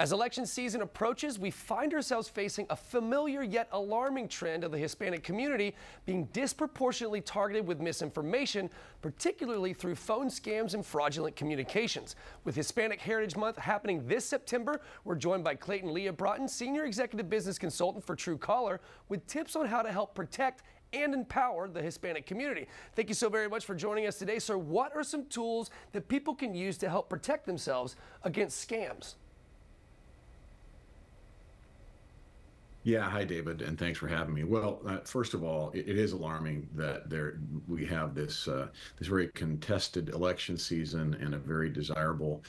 As election season approaches, we find ourselves facing a familiar yet alarming trend of the Hispanic community being disproportionately targeted with misinformation, particularly through phone scams and fraudulent communications. With Hispanic Heritage Month happening this September, we're joined by Clayton Leah Broughton, Senior Executive Business Consultant for Truecaller, with tips on how to help protect and empower the Hispanic community. Thank you so very much for joining us today, sir. What are some tools that people can use to help protect themselves against scams? Yeah, hi David, and thanks for having me. Well, first of all, it is alarming that we have this very contested election season and a very desirable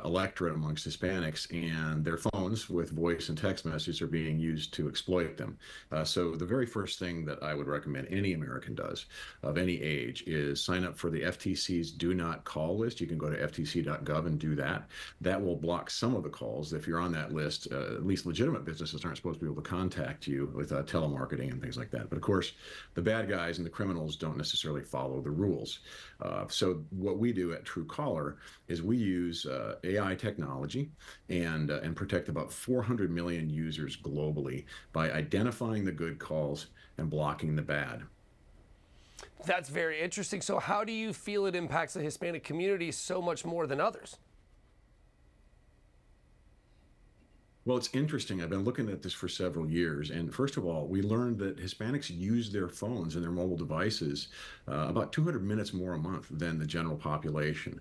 electorate amongst Hispanics, and their phones with voice and text messages are being used to exploit them. So the very first thing that I would recommend any American does of any age is sign up for the FTC's Do Not Call list. You can go to ftc.gov and do that. That will block some of the calls. If you're on that list, at least legitimate businesses aren't supposed to be able to contact you with telemarketing and things like that. But of course, the bad guys and the criminals don't necessarily follow the rules. So what we do at Truecaller is we use AI technology and protect about 400 million users globally by identifying the good calls and blocking the bad. That's very interesting. So how do you feel it impacts the Hispanic community so much more than others? Well, it's interesting. I've been looking at this for several years. And first of all, we learned that Hispanics use their phones and their mobile devices about 200 minutes more a month than the general population.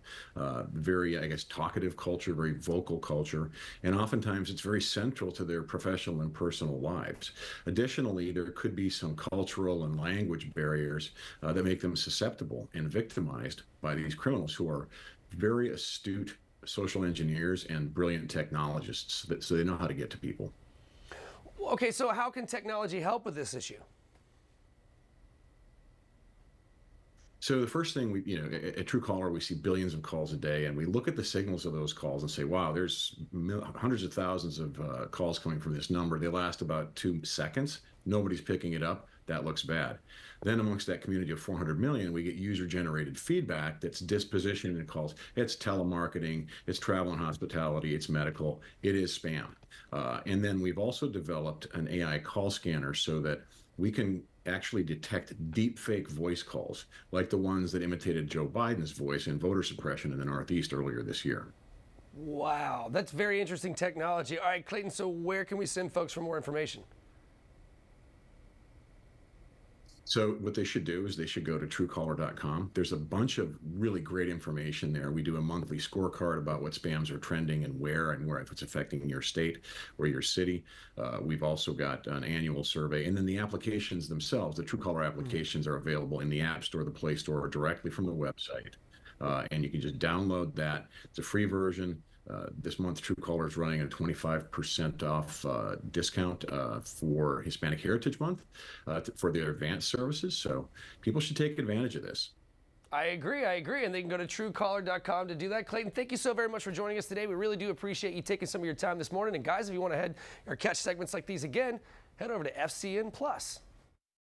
Very, I guess, talkative culture, very vocal culture. And oftentimes it's very central to their professional and personal lives. Additionally, there could be some cultural and language barriers that make them susceptible and victimized by these criminals who are very astute social engineers and brilliant technologists, so they know how to get to people. Okay, so how can technology help with this issue? So the first thing at Truecaller, we see billions of calls a day, and we look at the signals of those calls and say, wow, there's hundreds of thousands of calls coming from this number. They last about 2 seconds. Nobody's picking it up. That looks bad. Then amongst that community of 400 million, we get user-generated feedback that's dispositioning the calls. It's telemarketing, it's travel and hospitality, it's medical, it is spam. And then we've also developed an AI call scanner so that we can actually detect deep fake voice calls, like the ones that imitated Joe Biden's voice in voter suppression in the Northeast earlier this year. Wow, that's very interesting technology. All right, Clayton, so where can we send folks for more information? So what they should do is they should go to truecaller.com. There's a bunch of really great information there. We do a monthly scorecard about what spams are trending and where if it's affecting your state or your city. We've also got an annual survey. And then the applications themselves, the Truecaller applications are available in the App Store, the Play Store, or directly from the website. And you can just download that. It's a free version. This month, Truecaller is running a 25% off discount for Hispanic Heritage Month for their advanced services. So people should take advantage of this. I agree. And they can go to truecaller.com to do that. Clayton, thank you so very much for joining us today. We really do appreciate you taking some of your time this morning. And guys, if you want to catch segments like these again, head over to FCN Plus.